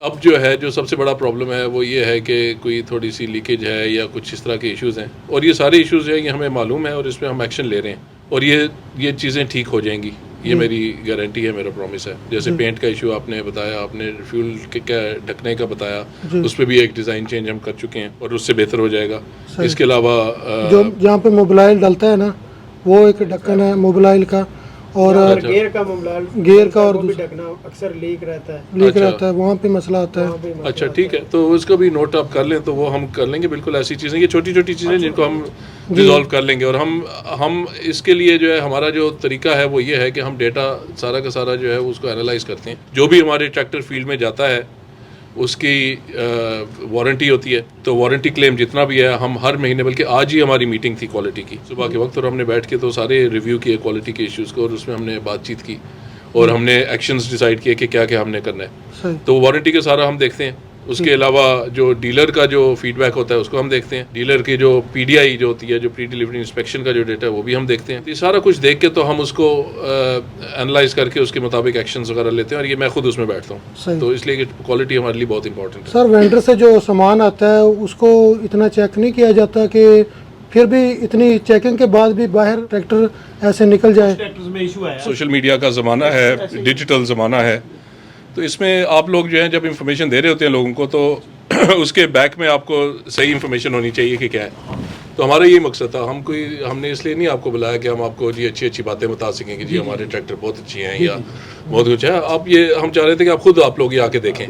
अब जो है जो सबसे बड़ा प्रॉब्लम है वो ये है कि कोई थोड़ी सी लीकेज है या कुछ इस तरह के इश्यूज़ हैं, और ये सारे इश्यूज़ जो है ये हमें मालूम है और इस पर हम एक्शन ले रहे हैं, और ये चीज़ें ठीक हो जाएंगी। ये मेरी गारंटी है, मेरा प्रॉमिस है। जैसे पेंट का इशू आपने बताया, आपने फ्यूल के क्या ढकने का बताया, उस पर भी एक डिज़ाइन चेंज हम कर चुके हैं और उससे बेहतर हो जाएगा। इसके अलावा जो जहाँ पे मोबाइल डलता है ना, वो एक ढक्कन है मोबाइल का, और गियर का मोबाइल गियर का और वो भी ढकना अक्सर लीक रहता है। लीक रहता है, वहाँ पे मसला आता वहाँ है। पे मसला अच्छा आता ठीक है, तो उसको भी नोट आप कर लें, तो वो हम कर लेंगे। बिल्कुल ऐसी चीज़ें, ये छोटी छोटी चीज़ें जिनको हम रिजॉल्व कर लेंगे। और हम इसके लिए जो है हमारा जो तरीका है वो ये है कि हम डेटा सारा का सारा जो है उसको एनालाइज करते हैं। जो भी हमारे ट्रैक्टर फील्ड में जाता है उसकी वारंटी होती है, तो वारंटी क्लेम जितना भी है हम हर महीने, बल्कि आज ही हमारी मीटिंग थी क्वालिटी की सुबह के वक्त, और हमने बैठ के तो सारे रिव्यू किए क्वालिटी के इश्यूज़ को, और उसमें हमने बातचीत की और हमने एक्शंस डिसाइड किए कि क्या क्या हमने करना है। तो वारंटी के सारा हम देखते हैं। उसके अलावा जो डीलर का जो फीडबैक होता है उसको हम देखते हैं। डीलर की जो पीडीआई जो होती है, जो प्री डिलीवरी इंस्पेक्शन का जो डेटा है वो भी हम देखते हैं। ये सारा कुछ देख के तो हम उसको एनालाइज करके उसके मुताबिक एक्शंस वगैरह लेते हैं, और ये मैं खुद उसमें बैठता हूँ। तो इसलिए क्वालिटी हमारे लिए बहुत इंपॉर्टेंट है। सर, वेंडर से जो सामान आता है उसको इतना चेक नहीं किया जाता कि फिर भी इतनी चेकिंग के बाद भी बाहर ट्रैक्टर ऐसे निकल जाए। सोशल मीडिया का ज़माना है, डिजिटल ज़माना है, तो इसमें आप लोग जो हैं जब इंफॉर्मेशन दे रहे होते हैं लोगों को, तो उसके बैक में आपको सही इंफॉर्मेशन होनी चाहिए कि क्या है। तो हमारा यही मकसद था। हमने इसलिए नहीं आपको बुलाया कि हम आपको जी अच्छी अच्छी बातें बता सकें कि जी हमारे ट्रैक्टर बहुत अच्छी हैं या बहुत कुछ है। हम चाह रहे थे कि आप लोग ये आके देखें,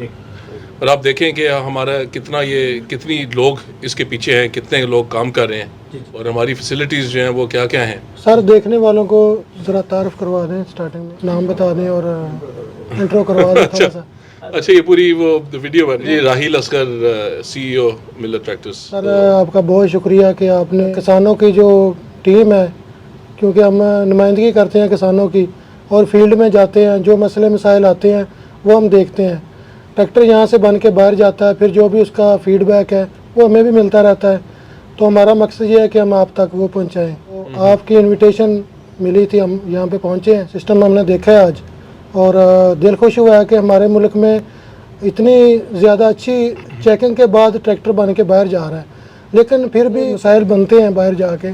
और आप देखें कि हमारा कितनी लोग इसके पीछे हैं, कितने लोग काम कर रहे हैं, और हमारी फैसिलिटीज़ जो हैं वो क्या क्या हैं। सर, देखने वालों को ज़रा तारुफ करवा दें, स्टार्टिंग में नाम बता दें और इंट्रो करवा दें थोड़ा सा। अच्छा, ये पूरी वो वीडियो बन रही है। Rahil Asghar, CEO Miller tractors. Sir, आपका बहुत शुक्रिया कि आपने किसानों की जो टीम है, क्योंकि हम नुमाइंदगी करते हैं किसानों की और फील्ड में जाते हैं, जो मसले मसाइल आते हैं वो हम देखते हैं। ट्रैक्टर यहाँ से बन के बाहर जाता है, फिर जो भी उसका फीडबैक है वो हमें भी मिलता रहता है। तो हमारा मकसद ये है कि हम आप तक वो पहुँचाएँ। तो आपकी इन्विटेशन मिली थी, हम यहाँ पे पहुँचे हैं। सिस्टम हमने देखा है आज, और दिल खुश हुआ है कि हमारे मुल्क में इतनी ज़्यादा अच्छी चेकिंग के बाद ट्रैक्टर बन के बाहर जा रहा है। लेकिन फिर भी मसाइल बनते हैं बाहर जाके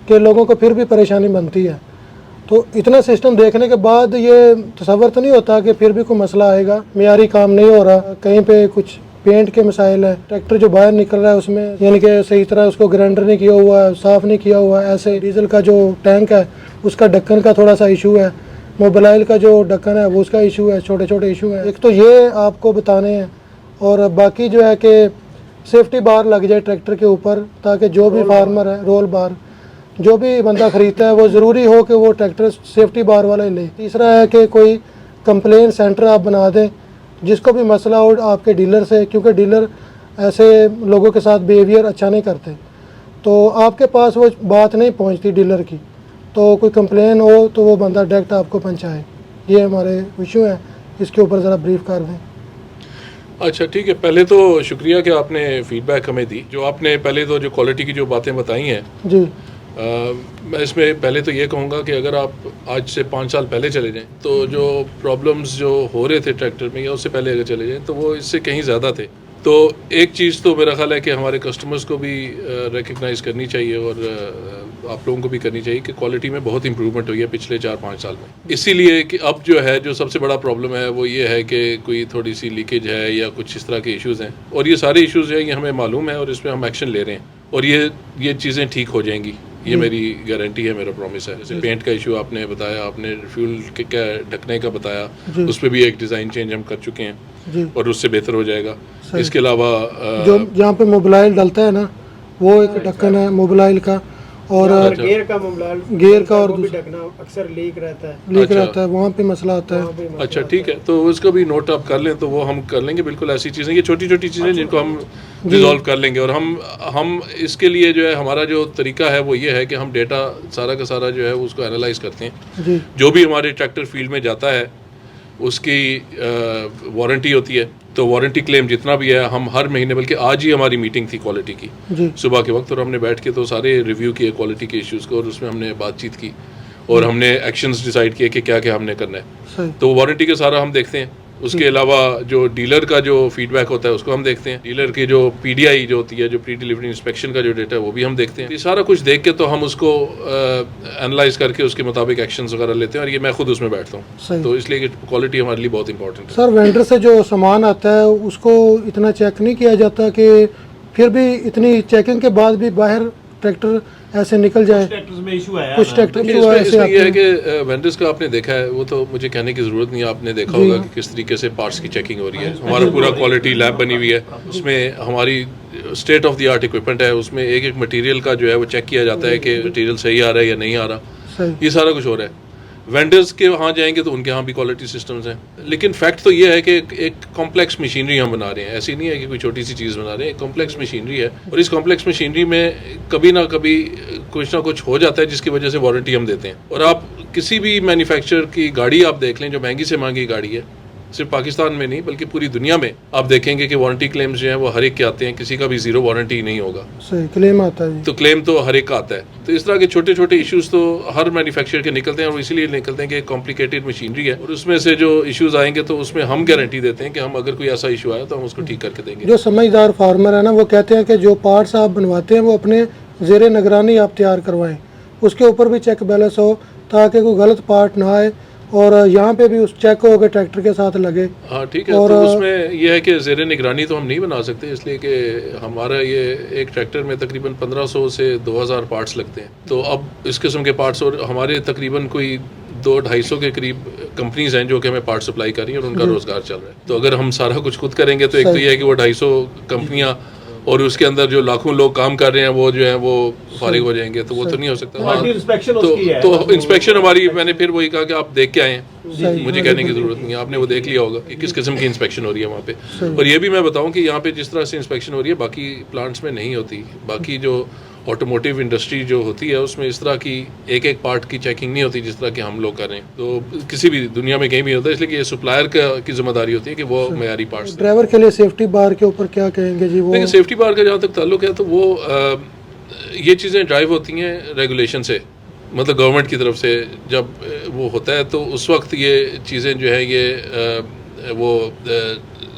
कि लोगों को फिर भी परेशानी बनती है। तो इतना सिस्टम देखने के बाद ये तसव्वुर तो नहीं होता कि फिर भी कोई मसला आएगा, मियारी काम नहीं हो रहा, कहीं पे कुछ पेंट के मसाइल है, ट्रैक्टर जो बाहर निकल रहा है उसमें यानी कि सही तरह उसको ग्राइंडर नहीं किया हुआ है, साफ़ नहीं किया हुआ है। ऐसे डीजल का जो टैंक है उसका ढक्कन का थोड़ा सा इशू है, मोबाइल का जो ढक्कन है वो उसका इशू है, छोटे छोटे इशू हैं। एक तो ये आपको बताने हैं, और बाकी जो है कि सेफ्टी बार लग जाए ट्रैक्टर के ऊपर, ताकि जो भी फार्मर है, रोल बार जो भी बंदा ख़रीदता है वो ज़रूरी हो कि वो ट्रैक्टर सेफ्टी बार वाला ही ले। तीसरा है कि कोई कंप्लेन सेंटर आप बना दें, जिसको भी मसला हो आपके डीलर से, क्योंकि डीलर ऐसे लोगों के साथ बिहेवियर अच्छा नहीं करते, तो आपके पास वो बात नहीं पहुँचती डीलर की। तो कोई कंप्लेन हो तो वो बंदा डायरेक्ट आपको पहुंचाए। ये हमारे इशू हैं, इसके ऊपर ज़रा ब्रीफ कर दें। अच्छा ठीक है, पहले तो शुक्रिया कि आपने फीडबैक हमें दी। जो आपने पहले तो जो क्वालिटी की जो बातें बताई हैं जी, मैं इसमें पहले तो ये कहूँगा कि अगर आप आज से 5 साल पहले चले जाएं, तो जो प्रॉब्लम्स जो हो रहे थे ट्रैक्टर में, या उससे पहले अगर चले जाएं, तो वो इससे कहीं ज़्यादा थे। तो एक चीज़ तो मेरा ख्याल है कि हमारे कस्टमर्स को भी रिकग्नाइज़ करनी चाहिए, और आप लोगों को भी करनी चाहिए कि क्वालिटी में बहुत इंप्रूवमेंट हुई है पिछले 4-5 साल में। इसीलिए कि अब जो है जो सबसे बड़ा प्रॉब्लम है वो ये है कि कोई थोड़ी सी लीकेज है या कुछ इस तरह के इश्यूज़ हैं, और ये सारे इश्यूज़ हैं ये हमें मालूम है, और इस पर हम एक्शन ले रहे हैं, और ये चीज़ें ठीक हो जाएंगी। ये मेरी गारंटी है, मेरा प्रॉमिस है। जैसे पेंट का इशू आपने बताया, आपने फ्यूल के क्या ढकने का बताया, उस पर भी एक डिज़ाइन चेंज हम कर चुके हैं, और उससे बेहतर हो जाएगा। इसके अलावा जो जहाँ पे मोबाइल डलता है ना, वो एक ढक्कन है मोबाइल का, और गियर का मोबाइल गियर का और वो भी ढकना अक्सर लीक रहता है। लीक रहता है, वहाँ पे मसला आता है। वहाँ पे मसला अच्छा ठीक है, तो उसको भी नोट आप कर लें, तो वो हम कर लेंगे। बिल्कुल ऐसी चीज़ें, ये छोटी छोटी चीज़ें जिनको हम रिजॉल्व कर लेंगे। और हम इसके लिए जो है हमारा जो तरीका है वो ये है कि हम डेटा सारा का सारा जो है उसको एनालाइज करते हैं। जी, जो भी हमारे ट्रैक्टर फील्ड में जाता है उसकी वारंटी होती है, तो वारंटी क्लेम जितना भी है हम हर महीने, बल्कि आज ही हमारी मीटिंग थी क्वालिटी की सुबह के वक्त, और हमने बैठ के तो सारे रिव्यू किए क्वालिटी के इश्यूज़ को, और उसमें हमने बातचीत की और हमने एक्शंस डिसाइड किए कि क्या क्या हमने करना है। तो वारंटी के सारा हम देखते हैं। उसके अलावा जो डीलर का जो फीडबैक होता है उसको हम देखते हैं, डीलर की जो पीडीआई जो होती है, जो प्री डिलीवरी इंस्पेक्शन का जो डेटा है वो भी हम देखते हैं। ये सारा कुछ देख के तो हम उसको एनालाइज करके उसके मुताबिक एक्शंस वगैरह लेते हैं, और ये मैं खुद उसमें बैठता हूँ। तो इसलिए क्वालिटी हमारे लिए बहुत इंपॉर्टेंट है। सर, वेंडर से जो सामान आता है उसको इतना चेक नहीं किया जाता कि फिर भी इतनी चेकिंग के बाद भी बाहर ट्रैक्टर ऐसे निकल जाए? ट्रैक्टर्स में इशू आया कुछ ट्रैक्टर देखिए, इसमें ये है कि वेंडर्स का आपने देखा है, वो तो मुझे कहने की ज़रूरत नहीं है, आपने देखा होगा कि किस तरीके से पार्ट्स की चेकिंग हो रही है। हमारा पूरा क्वालिटी लैब बनी हुई है, उसमें हमारी state of the art equipment है, उसमें एक एक मटेरियल का जो है वो चेक किया जाता है कि मटेरियल सही आ रहा है या नहीं आ रहा, ये सारा कुछ हो रहा है। वेंडर्स के वहाँ जाएंगे तो उनके यहाँ भी क्वालिटी सिस्टम्स हैं, लेकिन फैक्ट तो ये है कि एक कॉम्प्लेक्स मशीनरी हम बना रहे हैं। ऐसी नहीं है कि कोई छोटी सी चीज़ बना रहे हैं, एक कॉम्प्लेक्स मशीनरी है, और इस कॉम्प्लेक्स मशीनरी में कभी ना कभी कुछ ना कुछ हो जाता है जिसकी वजह से वारंटी हम देते हैं। और आप किसी भी मैन्युफैक्चरर की गाड़ी आप देख लें, जो महंगी से महंगी गाड़ी है, सिर्फ पाकिस्तान में नहीं बल्कि पूरी दुनिया में आप देखेंगे कि वारंटी क्लेम्स जो हैं वो हर एक के आते हैं, किसी का भी जीरो वारंटी नहीं होगा। सही क्लेम आता है, तो क्लेम तो हर एक का आता है। तो इस तरह के छोटे छोटे इश्यूज तो हर मैन्युफैक्चरर के निकलते हैं, और इसीलिए निकलते हैं कि एक कॉम्प्लिकेटेड मशीनरी है, और उसमें से जो इश्यूज आएंगे तो उसमें हम गारंटी देते हैं कि हम अगर कोई ऐसा इशू आया तो हम उसको ठीक करके देंगे। जो समझदार फार्मर है ना, वो कहते हैं कि जो पार्ट्स आप बनवाते हैं वो अपने ज़ेरे निगरानी आप तैयार करवाएं, उसके ऊपर भी चेक बैलेंस हो ताकि कोई गलत पार्ट ना आए, और यहाँ पे भी उस चेक हो के ट्रैक्टर के साथ लगे। हाँ ठीक है, तो उसमें यह है कि ज़ेरे निगरानी तो हम नहीं बना सकते, इसलिए कि हमारा ये एक ट्रैक्टर में तकरीबन 1500 से 2000 पार्ट्स लगते हैं। तो अब इस किस्म के पार्ट्स, और हमारे तकरीबन कोई 200-250 के करीब कंपनीज हैं जो कि हमें पार्ट सप्लाई कर रही हैं और उनका रोजगार चल रहा है। तो अगर हम सारा कुछ खुद करेंगे तो एक तो ये है कि वो 250 कंपनियां और उसके अंदर जो लाखों लोग काम कर रहे हैं वो जो है वो फारिग हो जाएंगे, तो वो तो नहीं हो सकता। हाँ, तो इंस्पेक्शन हमारी, मैंने फिर वही कहा कि आप देख के आए हैं, मुझे कहने की जरूरत नहीं है, आपने वो देख लिया होगा कि किस किस्म की इंस्पेक्शन हो रही है वहाँ पे। और ये भी मैं बताऊँ कि यहाँ पे जिस तरह से इंस्पेक्शन हो रही है बाकी प्लांट्स में नहीं होती। बाकी जो ऑटोमोटिव इंडस्ट्री जो होती है उसमें इस तरह की एक एक पार्ट की चेकिंग नहीं होती जिस तरह की हम लोग कर रहे हैं। तो किसी भी दुनिया में कहीं भी होता है, इसलिए कि ये सप्लायर की जिम्मेदारी होती है कि वो मयारी पार्ट्स। ड्राइवर के लिए सेफ्टी बार के ऊपर क्या कहेंगे जी? वो देखिए, सेफ्टी बार का जहाँ तक ताल्लुक है तो वो ये चीज़ें ड्राइव होती हैं रेगुलेशन से, मतलब गवर्नमेंट की तरफ से जब वो होता है तो उस वक्त ये चीज़ें जो है ये वो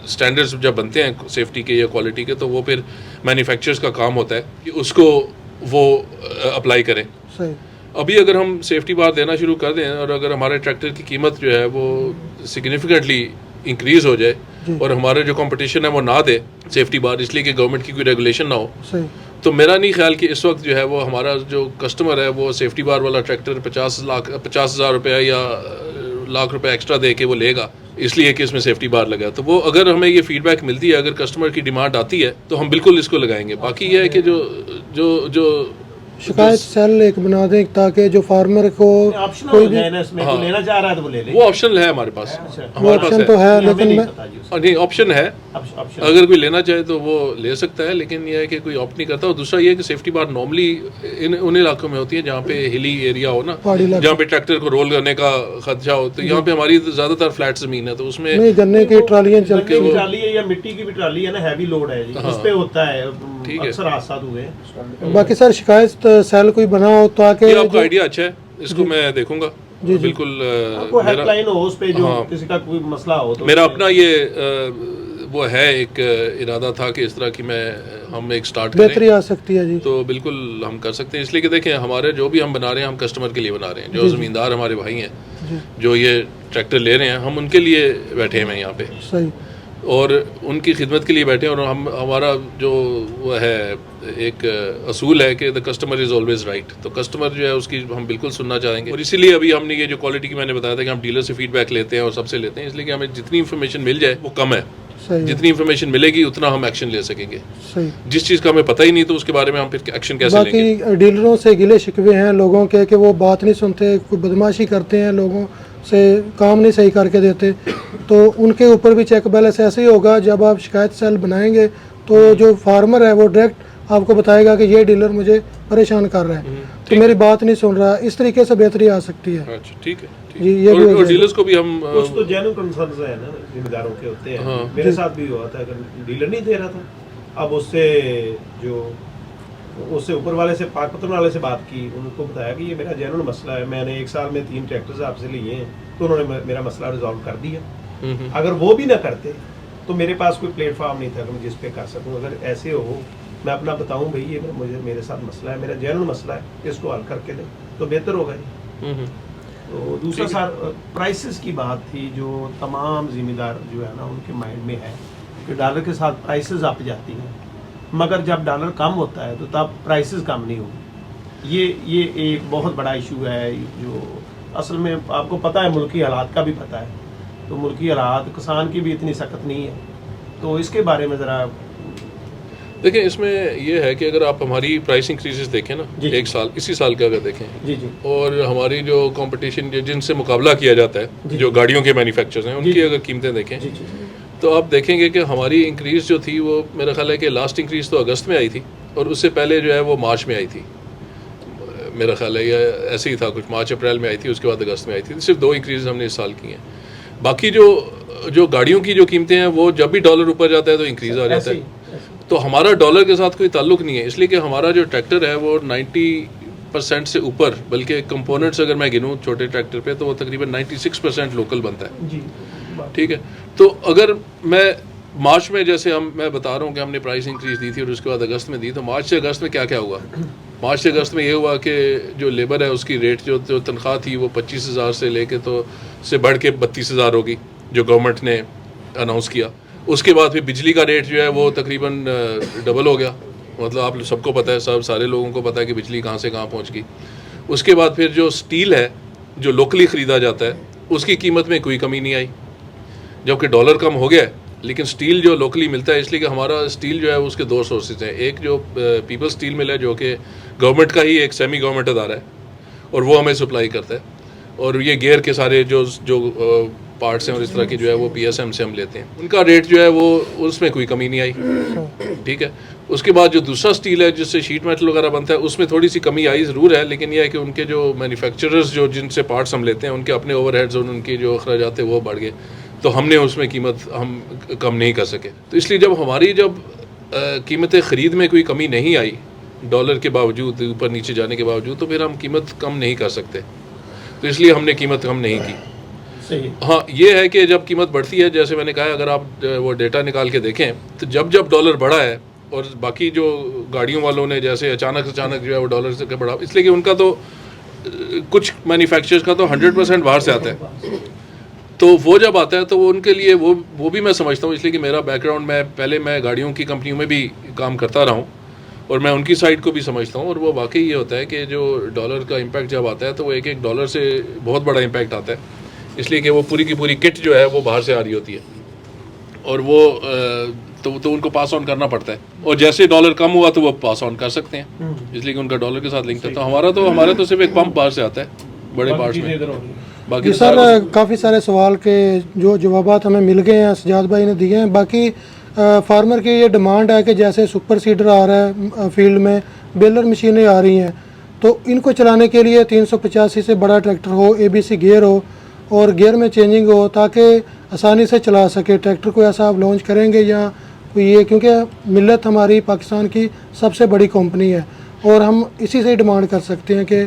स्टैंडर्ड्स जब बनते हैं सेफ्टी के या क्वालिटी के, तो वो फिर मैन्युफैक्चरर्स का काम होता है कि उसको वो अप्लाई करें। सही। अभी अगर हम सेफ्टी बार देना शुरू कर दें और अगर हमारे ट्रैक्टर की कीमत जो है वो सिग्निफिकेंटली इंक्रीज़ हो जाए और हमारे जो कंपटीशन है वो ना दे सेफ्टी बार, इसलिए कि गवर्नमेंट की कोई रेगुलेशन ना हो, सही। तो मेरा नहीं ख्याल कि इस वक्त जो है वो हमारा जो कस्टमर है वो सेफ्टी बार वाला ट्रैक्टर 50,000 रुपया या लाख रुपए एक्स्ट्रा दे के वो लेगा इसलिए कि इसमें सेफ्टी बार लगा। तो वो अगर हमें ये फीडबैक मिलती है, अगर कस्टमर की डिमांड आती है तो हम बिल्कुल इसको लगाएंगे। बाकी ये है कि जो शिकायत सेल एक बना दें ताकि जो फार्मर को कोई भी लेना चाह रहा है तो वो ले ले। वो ऑप्शन है हमारे पास, हमारे पास तो है, लेकिन नहीं ऑप्शन है, अगर कोई लेना चाहे तो वो ले सकता है, लेकिन यह है कि कोई ऑप्ट नहीं करता। और दूसरा ये है कि सेफ्टी बार नॉर्मली उन इलाकों में होती है जहाँ पे हिली एरिया हो ना, जहाँ पे ट्रैक्टर को रोल करने का खदशा हो। तो यहाँ पे हमारी ज्यादातर फ्लैट जमीन है, तो उसमें गन्ने की ट्रालियां चलती है, ट्राली है या मिट्टी की भी ट्राली है ना, हैवी लोड है जी, उस पे होता है, अक्सर हादसा हुए। बाकी सर शिकायत सेल कोई बना हो ताकि आपका आइडिया अच्छा है, इसको मैं देखूंगा बिल्कुल। हेल्पलाइन हो उस पे जो किसी का कोई मसला हो तो मेरा अपना ये वो है एक इरादा था कि इस तरह की हम एक स्टार्ट करें, बेहतरी आ सकती है जी, तो बिल्कुल हम कर सकते हैं। इसलिए कि देखें हमारे जो भी हम बना रहे हैं हम कस्टमर के लिए बना रहे हैं, जो ज़मींदार हमारे भाई हैं जो ये ट्रैक्टर ले रहे हैं हम उनके लिए बैठे हैं यहाँ पे, सही, और उनकी खिदमत के लिए बैठे हैं। और हमारा जो वो है एक असूल है कि the customer is always right, तो कस्टमर जो है उसकी हम बिल्कुल सुनना चाहेंगे। और इसीलिए अभी हमने ये जो क्वालिटी की मैंने बताया था कि हम डीलर से फीडबैक लेते हैं और सबसे लेते हैं, इसलिए कि हमें जितनी इन्फॉर्मेशन मिल जाए वो कम है, जितनी इन्फॉर्मेशन मिलेगी उतना हम एक्शन ले सकेंगे। सही। जिस चीज़ का हमें पता ही नहीं तो उसके बारे में हम फिर एक्शन कैसे लेंगे। बाकी डीलरों से गिले शिकवे हैं लोगों के कि वो बात नहीं सुनते, कोई बदमाशी करते हैं, लोगों से काम नहीं सही करके देते, तो उनके ऊपर भी चेक बैलेंस ऐसे ही होगा। जब आप शिकायत सेल बनाएंगे तो जो फार्मर है वो डायरेक्ट आपको बताएगा कि ये डीलर मुझे परेशान कर रहा है, तो मेरी बात नहीं सुन रहा। इस तरीके से बेहतरी आ सकती है। अच्छा ठीक है जी, ये भी और डीलर्स को भी हम कुछ तो जेन्युइन कंसर्न्स है ना जिम्मेदारों के होते हैं। मेरे साथ भी हुआ था, अगर डीलर नहीं दे रहा था, अब उससे ऊपर वाले से पाकपतन वाले से बात की, उनको बताया कि ये मेरा जेन्युइन मसला है, मैंने 1 साल में 3 ट्रैक्टर्स आपसे लिए हैं, तो उन्होंने मेरा मसला रिजॉल्व कर दिया। अगर वो भी ना करते तो मेरे पास कोई प्लेटफॉर्म नहीं था कि मैं जिस पे कर सकूं। अगर ऐसे हो, मैं अपना बताऊं भाई ये मेरे साथ मसला है, मेरा जेन्युइन मसला है, इसको हल करके दे तो बेहतर होगा जी। तो दूसरा सर प्राइसेस की बात थी, जो तमाम जिम्मेदार जो है ना उनके माइंड में है कि डॉलर के साथ प्राइसेस अप जाती हैं, मगर जब डॉलर कम होता है तो तब प्राइसेस कम नहीं होगी। ये एक बहुत बड़ा इशू है, जो असल में आपको पता है, मुल्की हालात का भी पता है, तो मुल्की हालात किसान की भी इतनी सख्त नहीं है। तो इसके बारे में ज़रा देखिए, इसमें ये है कि अगर आप हमारी प्राइस इंक्रीजेस देखें ना, एक साल इसी साल का अगर देखें जी और हमारी जो कंपटीशन जिनसे मुकाबला किया जाता है, जो गाड़ियों के मैन्युफैक्चरर्स हैं, उनकी अगर कीमतें देखें तो आप देखेंगे कि हमारी इंक्रीज़ जो थी वो मेरा ख्याल है कि लास्ट इंक्रीज़ तो अगस्त में आई थी और उससे पहले जो है वो मार्च में आई थी। मेरा ख्याल है ये ऐसे ही था, कुछ मार्च अप्रैल में आई थी, उसके बाद अगस्त में आई थी। सिर्फ 2 इंक्रीज़ हमने इस साल की हैं। बाकी जो गाड़ियों की जो कीमतें हैं वो जब भी डॉलर ऊपर जाता है तो इंक्रीज़ आ जाता है। तो हमारा डॉलर के साथ कोई ताल्लुक नहीं है, इसलिए कि हमारा जो ट्रैक्टर है वो 90% से ऊपर, बल्कि कंपोनेंट्स अगर मैं गिनूँ छोटे ट्रैक्टर पे तो वो तकरीबन 96% लोकल बनता है जी। ठीक है। तो अगर मैं मार्च में जैसे मैं बता रहा हूँ कि हमने प्राइस इंक्रीज दी थी और उसके बाद अगस्त में दी, तो मार्च से अगस्त में क्या क्या हुआ? मार्च से अगस्त में ये हुआ कि जो लेबर है उसकी रेट जो तनख्वाह थी वो 25,000 से लेके तो से बढ़ के 32,000 होगी, जो गवर्नमेंट ने अनाउंस किया। उसके बाद फिर बिजली का रेट जो है वो तकरीबन डबल हो गया। मतलब आप सबको पता है, सारे लोगों को पता है कि बिजली कहाँ से कहाँ पहुँच गई। उसके बाद फिर जो स्टील है जो लोकली ख़रीदा जाता है उसकी कीमत में कोई कमी नहीं आई, जबकि डॉलर कम हो गया, लेकिन स्टील जो लोकली मिलता है, इसलिए कि हमारा स्टील जो है उसके 2 सोर्सेज हैं। एक जो पीपल स्टील मिल है जो कि गवर्नमेंट का ही एक सेमी गवर्नमेंट अदारा है और वो हमें सप्लाई करता है, और ये गियर के सारे जो पार्ट्स हैं और इस तरह की जो है वो PSM से हम लेते हैं। उनका रेट जो है वो उसमें कोई कमी नहीं आई ठीक है। उसके बाद जो दूसरा स्टील है जिससे शीट मेटल वगैरह बनता है उसमें थोड़ी सी कमी आई ज़रूर है, लेकिन यह है कि उनके जो मैन्युफैक्चरर्स जो जिनसे पार्ट्स हम लेते हैं उनके अपने ओवरहेड्स और उनके जो अखराजात है वो बढ़ गए, तो हमने उसमें कीमत हम कम नहीं कर सके। तो इसलिए जब हमारी कीमतें ख़रीद में कोई कमी नहीं आई डॉलर के बावजूद, ऊपर नीचे जाने के बावजूद, तो फिर हम कीमत कम नहीं कर सकते, तो इसलिए हमने कीमत कम नहीं की। सही। हाँ, ये है कि जब कीमत बढ़ती है, जैसे मैंने कहा, अगर आप वो डेटा निकाल के देखें तो जब डॉलर बढ़ा है और बाकी जो गाड़ियों वालों ने जैसे अचानक जो है वो डॉलर से बढ़ा, इसलिए कि उनका तो कुछ मैन्युफैक्चरर्स का तो 100% बाहर से आता है, तो वो जब आता है तो वो उनके लिए वो भी मैं समझता हूँ, इसलिए कि मेरा बैकग्राउंड, मैं गाड़ियों की कंपनियों में भी काम करता रहा हूँ और मैं उनकी साइड को भी समझता हूँ। और वो वाकई ये होता है कि जो डॉलर का इम्पैक्ट जब आता है तो वो एक डॉलर से बहुत बड़ा इम्पैक्ट आता है, इसलिए कि वो पूरी की पूरी किट जो है वो बाहर से आ रही होती है और वो तो उनको पास ऑन करना पड़ता है, और जैसे डॉलर कम हुआ तो वो पास ऑन कर सकते हैं, इसलिए कि उनका डॉलर के साथ लिंक है। तो हमारा तो सिर्फ एक पंप बाहर से आता है बड़े पार्ट्स में। बाकी सर काफ़ी सारे सवाल के जो जवाबात हमें मिल गए हैं, सजाद भाई ने दिए हैं। बाकी फार्मर की ये डिमांड है कि जैसे सुपर सीडर आ रहा है फील्ड में, बेलर मशीनें आ रही हैं, तो इनको चलाने के लिए 385 से बड़ा ट्रैक्टर हो, ABC गियर हो और गियर में चेंजिंग हो, ताकि आसानी से चला सके। ट्रैक्टर को ऐसा आप लॉन्च करेंगे या कोई ये, क्योंकि मिल्लत हमारी पाकिस्तान की सबसे बड़ी कंपनी है और हम इसी से डिमांड कर सकते हैं कि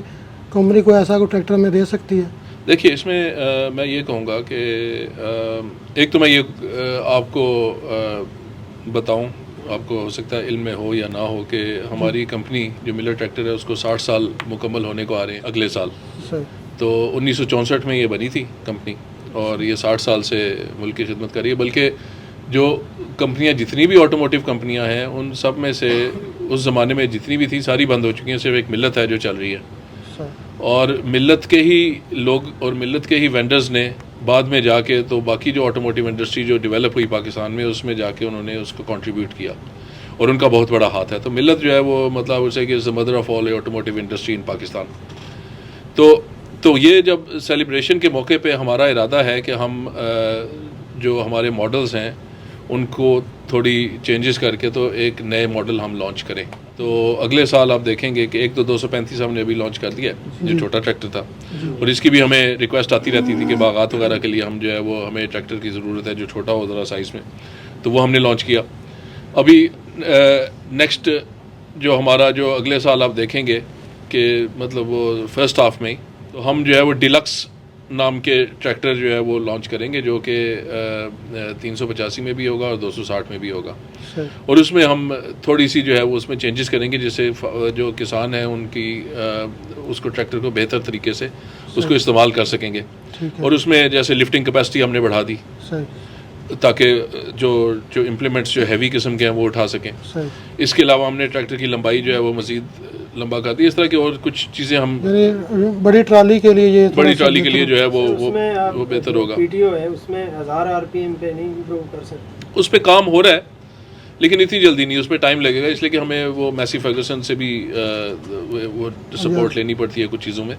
कंपनी को ऐसा को ट्रैक्टर में दे सकती है। देखिए, इसमें मैं ये कहूँगा कि एक तो मैं ये आपको बताऊँ, आपको हो सकता है इल्म में हो या ना हो, कि हमारी कंपनी जो मिलर ट्रैक्टर है उसको 60 साल मुकम्मल होने को आ रहे हैं अगले साल। तो 1964 में ये बनी थी कंपनी और ये 60 साल से मुल्क की खिदमत कर रही है। बल्कि जो कंपनियां, जितनी भी ऑटोमोटिव कंपनियां हैं, उन सब में से उस ज़माने में जितनी भी थी सारी बंद हो चुकी हैं, सिर्फ एक मिल्लत है जो चल रही है। और मिल्लत के ही लोग और मिल्लत के ही वेंडर्स ने बाद में जाके तो बाकी जो ऑटोमोटिव इंडस्ट्री जो डेवलप हुई पाकिस्तान में, उसमें जाके उन्होंने उसको कंट्रीब्यूट किया और उनका बहुत बड़ा हाथ है। तो मिल्लत जो है वो मतलब उसे कि is the mother of all automotive industry in Pakistan. तो ये जब सेलिब्रेशन के मौके पे हमारा इरादा है कि हम जो हमारे मॉडल्स हैं उनको थोड़ी चेंजेस करके तो एक नए मॉडल हम लॉन्च करें। तो अगले साल आप देखेंगे कि एक तो 235 हमने अभी लॉन्च कर दिया है, जो छोटा ट्रैक्टर था, और इसकी भी हमें रिक्वेस्ट आती रहती थी कि बागात वगैरह के लिए हम जो है वो हमें ट्रैक्टर की ज़रूरत है जो छोटा हो ज़रा साइज़ में, तो वो हमने लॉन्च किया। अभी नेक्स्ट जो हमारा जो अगले साल आप देखेंगे कि मतलब वो फर्स्ट हाफ में ही, तो हम जो है वो डिलक्स नाम के ट्रैक्टर जो है वो लॉन्च करेंगे, जो कि 385 में भी होगा और 260 में भी होगा। सही। और उसमें हम थोड़ी सी जो है वो उसमें चेंजेस करेंगे, जिससे जो किसान हैं उनकी उसको ट्रैक्टर को बेहतर तरीके से उसको इस्तेमाल कर सकेंगे। ठीक है। और उसमें जैसे लिफ्टिंग कैपेसिटी हमने बढ़ा दी, सही ताकि जो इम्प्लीमेंट्स जो हैवी किस्म के हैं वो उठा सकें। सही। इसके अलावा हमने ट्रैक्टर की लंबाई जो है वो मज़ीद लंबा कर दी। इस तरह की और कुछ चीज़ें हम यानी बड़ी ट्राली के लिए ये बड़ी ट्राली के लिए जो है उसमें आप वो बेहतर होगा। पीटीओ है उसमें 1000 आरपीएम पे नहीं इम्प्रूव कर सकते? उस पर काम हो रहा है, लेकिन इतनी जल्दी नहीं, उस पर टाइम लगेगा, इसलिए कि हमें वो मैसी फर्गसन से भी वो सपोर्ट लेनी पड़ती है कुछ चीज़ों में,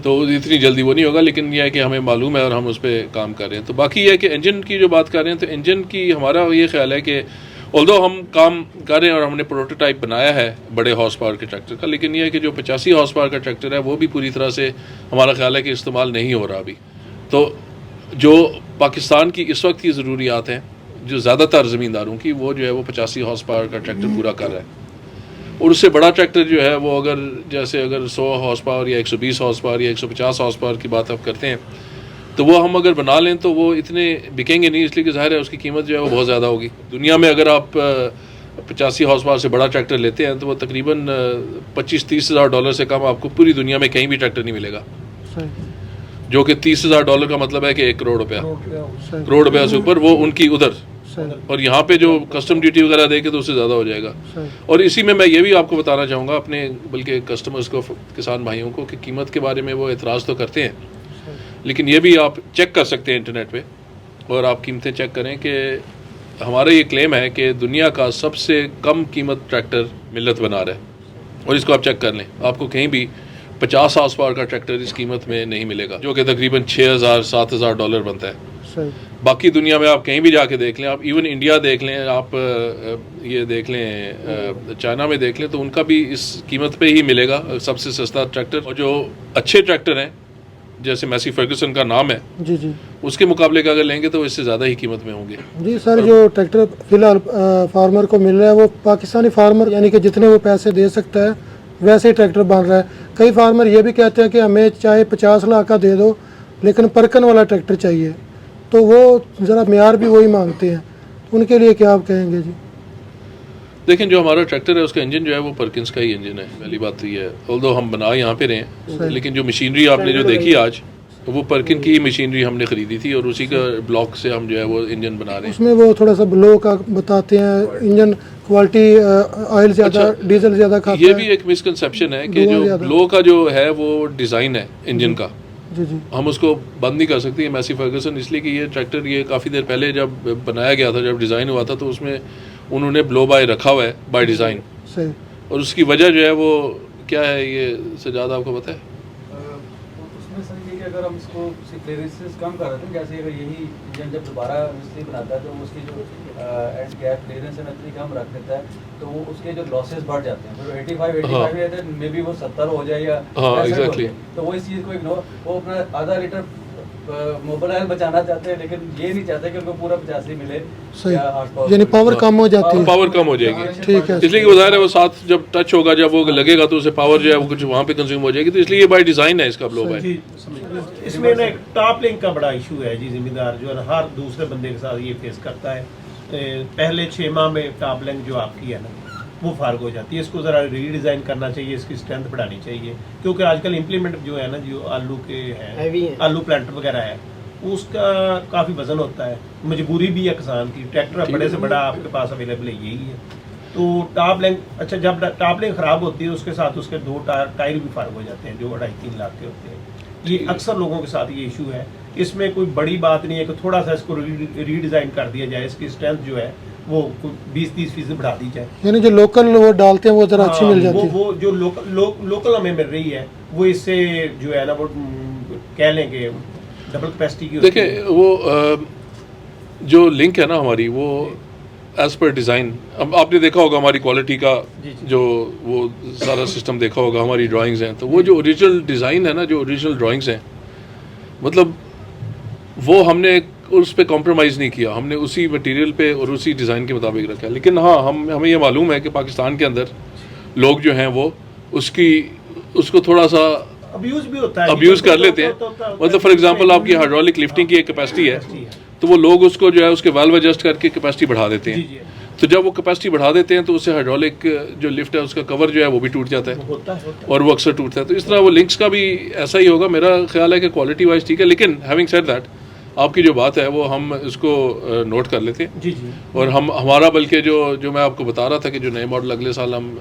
तो इतनी जल्दी वो नहीं होगा। लेकिन यह है कि हमें मालूम है और हम उस पर काम कर रहे हैं। तो बाकी यह है कि इंजन की जो बात कर रहे हैं, तो इंजन की हमारा ये ख्याल है कि ऑल्दो हम काम कर रहे हैं और हमने प्रोटोटाइप बनाया है बड़े हॉर्स पावर के ट्रैक्टर का, लेकिन यह है कि जो 85 हॉर्स पावर का ट्रैक्टर है वो भी पूरी तरह से हमारा ख्याल है कि इस्तेमाल नहीं हो रहा अभी। तो जो पाकिस्तान की इस वक्त की ज़रूरियात हैं, जो ज़्यादातर ज़मींदारों की, वो जो है वो 85 हॉर्स पावर का ट्रैक्टर पूरा कर रहा है। और उससे बड़ा ट्रैक्टर जो है वो अगर 100 हॉर्स पावर या 120 हॉर्स पावर या 150 हॉर्स पावर की बात आप करते हैं, तो वो हम अगर बना लें तो वो इतने बिकेंगे नहीं, इसलिए कि ज़ाहिर है उसकी कीमत जो है वो बहुत ज़्यादा होगी। दुनिया में अगर आप 85 हॉर्स पावर से बड़ा ट्रैक्टर लेते हैं तो वो तकरीबन 25-30 हज़ार डॉलर से कम आपको पूरी दुनिया में कहीं भी ट्रैक्टर नहीं मिलेगा, सही। जो कि 30 हज़ार डॉलर का मतलब है कि 1 करोड़ रुपया, सही। करोड़ रुपया से ऊपर वो उनकी उधर, सही। और यहाँ पे जो कस्टम ड्यूटी वगैरह देके तो उससे ज़्यादा हो जाएगा। सही। और इसी में मैं ये भी आपको बताना चाहूँगा अपने बल्कि कस्टमर्स को, किसान भाइयों को, कि कीमत के बारे में वो एतराज़ तो करते हैं, लेकिन ये भी आप चेक कर सकते हैं इंटरनेट पे, और आप कीमतें चेक करें कि हमारा ये क्लेम है कि दुनिया का सबसे कम कीमत ट्रैक्टर मिल्लत बना रहा है। और इसको आप चेक कर लें, आपको कहीं भी 50 हॉर्स पावर का ट्रैक्टर इस कीमत में नहीं मिलेगा, जो कि तकरीबन 6,000-7,000 डॉलर बनता है। सही। बाकी दुनिया में आप कहीं भी जाके देख लें, आप इवन इंडिया देख लें, आप ये देख लें चाइना में देख लें, तो उनका भी इस कीमत पे ही मिलेगा सबसे सस्ता ट्रैक्टर। और जो अच्छे ट्रैक्टर हैं जैसे मैसी फर्गसन का नाम है, जी जी उसके मुकाबले का अगर लेंगे तो इससे ज़्यादा ही कीमत में होंगे। जी सर, जो ट्रैक्टर फिलहाल फार्मर को मिल रहा है वो पाकिस्तानी फार्मर यानी कि जितने वो पैसे दे सकता है वैसे ही ट्रैक्टर बन रहा है। कई फार्मर ये भी कहते हैं कि हमें चाहे 50 लाख का दे दो लेकिन परकन वाला ट्रैक्टर चाहिए, तो वो ज़रा म्यार भी वही मांगते हैं, उनके लिए क्या आप कहेंगे जी? लेकिन जो हमारा ट्रैक्टर है उसका इंजन जो है वो परकिंस का ही इंजन है, पहली बात तो ये है। ऑल्दो हम बना यहाँ पे रहे हैं, लेकिन जो मशीनरी आपने जो देखी आज वो परकिन की मशीनरी हमने खरीदी थी और उसी का ब्लॉक से हम जो है वो इंजन बना रहे हैं। उसमें वो थोड़ा सा ब्लो का बताते हैं, इंजन क्वालिटी ऑयल ज़्यादा डीजल ज़्यादा खाता है। ये भी एक मिसकंसेप्शन है कि जो ब्लो का जो है वो डिज़ाइन है इंजन का, जी जी हम उसको बंद नहीं कर सकते मैसी फर्गसन, इसलिए कि ये ट्रैक्टर ये काफ़ी देर पहले जब बनाया गया था, जब डिज़ाइन हुआ था, तो उसमें उन्होंने ब्लो बाय रखा हुआ है बाय डिज़ाइन। सही। और उसकी वजह जो है वो क्या है, ये सजाद आपको पता है? उसमें सर ये कि अगर हम इसको क्लियरेंसेस कम कर देते हैं, जैसे अगर यही इंजन जब दोबारा मिस्त्री बनाता है तो उसकी जो एंड गैप क्लियरेंस है इतनी कम रख देता है, तो वो उसके जो लॉसेस बढ़ जाते हैं। फिर 85 रहते हैं, मे बी वो 70 हो जाए या एग्जैक्टली। तो वो इस चीज़ को इग्नोर, वो अपना आधा लीटर मोबाइल बचाना चाहते हैं, लेकिन ये नहीं चाहते कि उनको पूरा 85 मिले। सही, या horsepower यानी पावर कम हो जाती है। पावर कम हो जाएगी, ठीक है। इसलिए कि वो ज़ाहिर है वो साथ जब टच होगा, जब वो लगेगा तो उसे पावर जो है वो कुछ वहाँ पे कंज्यूम हो जाएगी, तो इसलिए ये बाय डिज़ाइन है इसका ब्लो बाय। जी, इसमें ना एक टॉप लिंक का बड़ा इशू है जी। जिम्मेदार जो है ना हर दूसरे बंदे के साथ ये फेस करता है। पहले 6 माह में टॉप लिंक जो आपकी है ना वो फार्ग हो जाती है, इसको ज़रा रीडिज़ाइन करना चाहिए, इसकी स्ट्रेंथ बढ़ानी चाहिए, क्योंकि आजकल इम्प्लीमेंट जो है ना जो आलू के हैं, आलू प्लांटर वगैरह है, उसका काफ़ी वजन होता है। मजबूरी भी है किसान की, ट्रैक्टर बड़े से बड़ा आपके पास अवेलेबल है, यही है। तो टॉप लिंक, अच्छा जब टॉप लिंक ख़राब होती है उसके साथ उसके 2 टायर भी फार्ग हो जाते हैं जो 2.5-3 लाख के होते हैं। ये अक्सर लोगों के साथ ये इशू है। इसमें कोई बड़ी बात नहीं है कि थोड़ा सा इसको रीडिज़ाइन कर दिया जाए, इसकी स्ट्रेंथ जो है वो 20-30% बढ़ा दी जाए। यानी जो लोकल वो डालते हैं वो ज़रा अच्छी मिल जाती है। वो जो लोकल हमें मिल रही है वो इससे जो है ना वो कह लेंगे डबल कैपेसिटी की। देखिए वो जो लिंक है ना हमारी, वो एज पर डिज़ाइन, अब आपने देखा होगा हमारी क्वालिटी का जो वो सारा सिस्टम देखा होगा, हमारी ड्राइंग्स हैं, तो वो जो ओरिजिनल डिज़ाइन है ना, जो ओरिजिनल ड्राइंग्स हैं, मतलब वो हमने उस पर कॉम्प्रोमाइज़ नहीं किया, हमने उसी मटेरियल पे और उसी डिज़ाइन के मुताबिक रखा है। लेकिन हाँ, हमें ये मालूम है कि पाकिस्तान के अंदर लोग जो हैं वो उसको थोड़ा सा अब्यूज भी होता है, अब्यूज़ कर लेते हैं। मतलब फॉर एग्जांपल आपकी हाइड्रोलिक लिफ्टिंग की एक कैपेसिटी है, तो वो लोग उसको जो है उसके वाल्व एडजस्ट करके कैपेसिटी बढ़ा देते हैं। तो जब वो कैपेसिटी बढ़ा देते हैं तो उससे हाइड्रोलिक जो लिफ्ट है उसका कवर जो है वो भी टूट जाता है और वो अक्सर टूटता है। तो इस तरह वो लिंक्स का भी ऐसा ही होगा। मेरा ख्याल है कि क्वालिटी वाइज ठीक है, लेकिन हैविंग सेड दैट आपकी जो बात है वो हम इसको नोट कर लेते हैं। जी जी। और हमारा बल्कि जो मैं आपको बता रहा था कि जो नए मॉडल अगले साल हम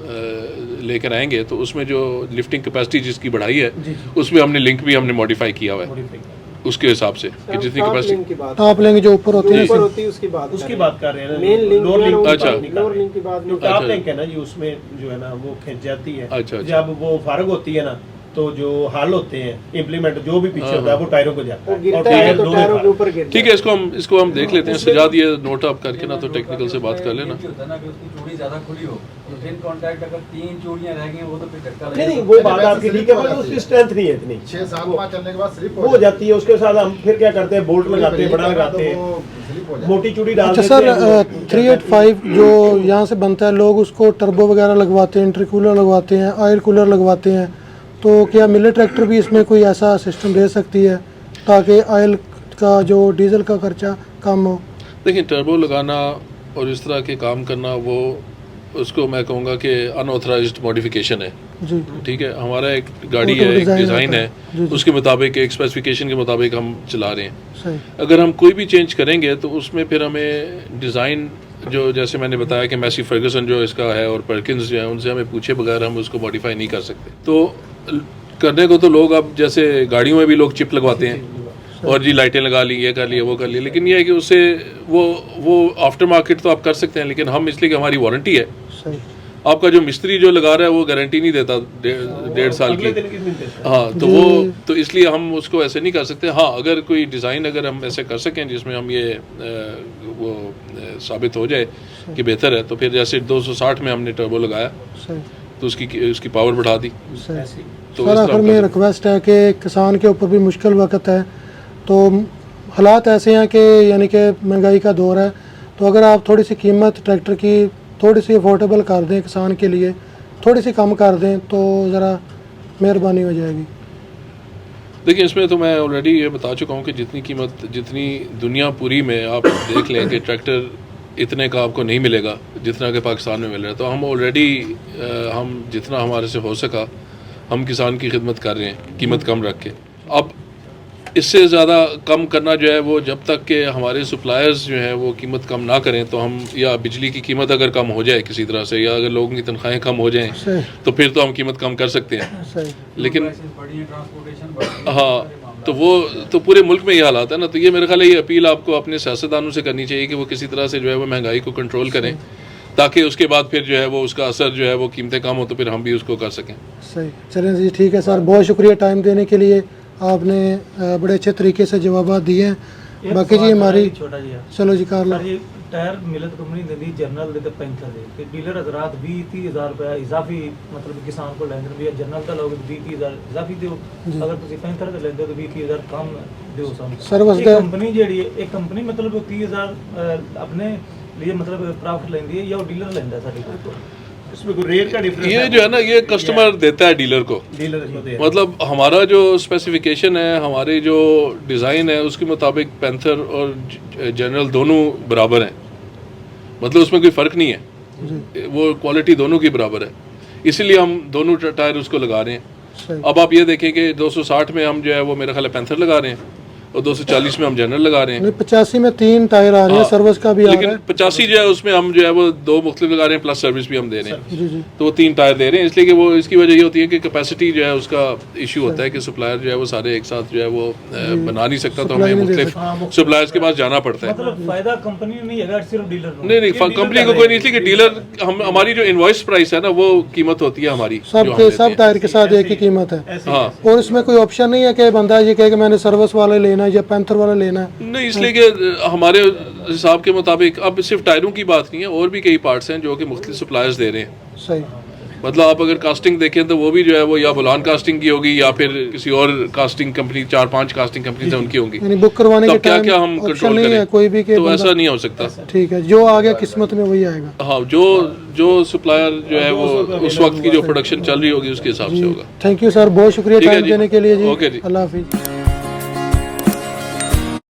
लेकर आएंगे तो उसमें जो लिफ्टिंग कैपेसिटी जिसकी बढ़ाई है उसमें हमने लिंक भी हमने मॉडिफाई किया हुआ है उसके हिसाब से कि जितनी कैपेसिटी टॉप लिंक जो ऊपर होती है उसकी बात कर रहे हैं। मेन लिंक लोअर लिंक अच्छा। लोअर लिंक की बात नहीं टॉप लिंक है ना जी, उसमें जो है ना वो खिंच जाती है। अच्छा। जब वो फारग होती है ना तो जो हाल होते हैं इम्प्लीमेंट जो भी पीछे होता है वो टायरों को जाता है और गिरता है टायर तो दोनों टायरों के फारग। ऊपर गिरता ठीक है, इसको हम देख लेते हैं। सजाद ये नोट अप करके ना तो टेक्निकल से बात कर लेना। होता है ना कि उसकी चूड़ी ज्यादा खुली हो तो फिर कांटेक्ट अगर 3 चूड़ियां रह गई वो तो फिर झटका नहीं नहीं लगेगा। वो बात आपकी ठीक है, पर उसकी स्ट्रेंथ नहीं है इतनी। 6-7 माह चलने के बाद स्लिप वो हो जाती है, उसके साथ हम फिर क्या करते हैं, बोल्ट लगाते हैं, बड़ा लगाते हैं, मोटी चूड़ी डाल अच्छा देते सर, हैं। 385 जो यहाँ से बनता है, लोग उसको टर्बो वगैरह लगवाते हैं, इंटरकूलर लगवाते हैं, ऑयल कूलर लगवाते हैं, तो क्या मिले ट्रैक्टर भी इसमें कोई ऐसा सिस्टम दे सकती है ताकि ऑयल का जो डीजल का खर्चा कम हो? देखिए, टर्बो लगाना और इस तरह के काम करना वो उसको मैं कहूँगा कि अनऑथराइज्ड मॉडिफिकेशन है। जी ठीक है, हमारा एक गाड़ी वो तो है, एक डिज़ाइन डिज़ाइन होता है, है। जी, जी। उसके मुताबिक एक स्पेसिफिकेशन के मुताबिक हम चला रहे हैं। सही। अगर हम कोई भी चेंज करेंगे तो उसमें फिर हमें डिज़ाइन जो जैसे मैंने बताया कि मैसी फर्गसन जो इसका है और पर्किंस जो है उनसे हमें पूछे बगैर हम उसको मॉडिफाई नहीं कर सकते। तो करने को तो लोग अब जैसे गाड़ियों में भी लोग चिप लगवाते हैं और जी लाइटें लगा ली, ये कर लिया, वो कर लिया, लेकिन ये है कि उससे वो आफ्टर मार्केट तो आप कर सकते हैं, लेकिन हम इसलिए कि हमारी वारंटी है। सही। आपका जो मिस्त्री जो लगा रहा है वो गारंटी नहीं देता 1.5 साल अगले की। दिन की मिलते हैं। हाँ, तो वो तो इसलिए हम उसको ऐसे नहीं कर सकते। हाँ, अगर कोई डिज़ाइन अगर हम ऐसे कर सकें जिसमें हम ये साबित हो जाए कि बेहतर है, तो फिर जैसे 260 में हमने टर्बो लगाया सही। तो उसकी पावर बढ़ा दी। सही। तो सर इस आखिर तरह में का- रिक्वेस्ट है कि किसान के ऊपर भी मुश्किल वक्त है, तो हालात ऐसे हैं कि यानी कि महंगाई का दौर है, तो अगर आप थोड़ी सी कीमत ट्रैक्टर की थोड़ी सी अफोर्डेबल कर दें किसान के लिए, थोड़ी सी कम कर दें तो ज़रा मेहरबानी हो जाएगी। देखिए, इसमें तो मैं ऑलरेडी ये बता चुका हूँ कि जितनी कीमत जितनी दुनिया पूरी में आप देख लें कि ट्रैक्टर इतने का आपको नहीं मिलेगा जितना कि पाकिस्तान में मिल रहा है। तो हम ऑलरेडी हम जितना हमारे से हो सका हम किसान की खिदमत कर रहे हैं कीमत कम रख के। अब इससे ज़्यादा कम करना जो है वो जब तक कि हमारे सप्लायर्स जो हैं वो कीमत कम ना करें तो हम, या बिजली की कीमत अगर कम हो जाए किसी तरह से, या अगर लोगों की तनख्वाहें कम हो जाएं सही। तो फिर तो हम कीमत कम कर सकते हैं। सही। लेकिन प्राइसेस बढ़ी हैं, ट्रांसपोर्टेशन बढ़ी है, हाँ, सारे मामला। तो वो तो पूरे मुल्क में ये हालात है ना। तो ये मेरे ख्याल है ये अपील आपको अपने सियासतदानों से करनी चाहिए कि वो किसी तरह से जो है वो महंगाई को कंट्रोल करें, ताकि उसके बाद फिर जो है वो उसका असर जो है वो कीमतें कम हो तो फिर हम भी उसको कर सकें। सही। चलें जी, ठीक है सर, बहुत शुक्रिया टाइम देने के लिए, आपने बड़े अच्छे तरीके से जवाब दिए हैं। बाकी जी हमारी छोटा जी चलो जी कर लो। सर, ये टायर मिलत कंपनी दिंदी जनरल दे पैंथर दे ते डीलर हजरात 20-30 हज़ार रुपया इजाफी मतलब किसान को लेंदे भी जनरल का लोग 20-30 हज़ार इजाफी दिओ, अगर ਤੁਸੀਂ ਪੈਂਥਰ ਤੇ ਲੈਂਦੇ ਹੋ 20-30 ਹਜ਼ਾਰ ਕਮ ਦਿਓ ਸਾਨੂੰ। सर्विस ਇਹ ਦਾ ਕੰਪਨੀ ਜਿਹੜੀ ਹੈ ਇਹ ਕੰਪਨੀ ਮਤਲਬ 30 ਹਜ਼ਾਰ ਆਪਣੇ लिए मतलब प्रॉफिट लेंदी है या वो डीलर लेंदा है साडी कोल? इसमें कोई रेट का डिफरेंस ये जो है ना ये कस्टमर देता है डीलर को। डीलर इसको दे मतलब हमारा जो स्पेसिफिकेशन है, हमारी जो डिज़ाइन है उसके मुताबिक पैंथर और जनरल दोनों बराबर हैं। मतलब उसमें कोई फ़र्क नहीं है, वो क्वालिटी दोनों की बराबर है, इसीलिए हम दोनों टायर उसको लगा रहे हैं। सही। अब आप ये देखें कि 260 में हम जो है वो मेरा ख्याल है पैंथर लगा रहे हैं और 240 में हम जनरल लगा रहे हैं। नहीं, 85 में 3 टायर आ रहे हैं, हाँ, सर्विस का भी आ रहा लेकिन है। 85 जो है उसमें हम जो है वो 2 मुख्तलिफ लगा रहे हैं प्लस सर्विस भी हम दे रहे हैं। जी जी। तो वो 3 टायर दे रहे हैं, इसलिए कि वो इसकी वजह ये होती है कि कैपेसिटी जो है उसका इशू होता है कि सप्लायर जो है वो सारे एक साथ जो है वो बना नहीं सकता, तो Supply हमें नहीं दे मुख्तलिफ सप्लायर्स के पास जाना पड़ता है। मतलब फायदा कंपनी नहीं है, सिर्फ डीलर को। नहीं कंपनी को कोई नहीं, इसलिए कि डीलर हमारी जो इनवॉइस प्राइस है ना वो कीमत होती है हमारी जो हम सब लेते सब हैं। टायर के साथ एक ही कीमत है, हाँ, और इसमें कोई ऑप्शन नहीं है कि बंदा ये कहे कि मैंने सर्विस वाला लेना है या पैंथर वाला लेना है। नहीं, इसलिए कि हमारे हिसाब के मुताबिक अब सिर्फ टायरों की बात नहीं है, और भी कई पार्ट्स हैं जो कि मुख्तलिफ सप्लायर्स दे रहे हैं। सही। मतलब आप अगर कास्टिंग देखें तो वो भी जो है वो या बुलान कास्टिंग की होगी या फिर किसी और कास्टिंग कंपनी, 4-5 कास्टिंग कंपनी है उनकी होंगी। यानी बुक करवाने के तो क्या टाइम क्या हम ऑप्शन कंट्रोल नहीं है करें? कोई भी के तो ऐसा बंदा- नहीं हो सकता। ठीक है, जो आ गया किस्मत में वही आएगा। हाँ, जो सप्लायर जो है वो उस वक्त की जो प्रोडक्शन चल रही होगी उसके हिसाब से होगा। थैंक यू सर, बहुत शुक्रिया ठीक है टाइम जी। देने के लिए जी। ओके जी। अल्लाह हाफिज।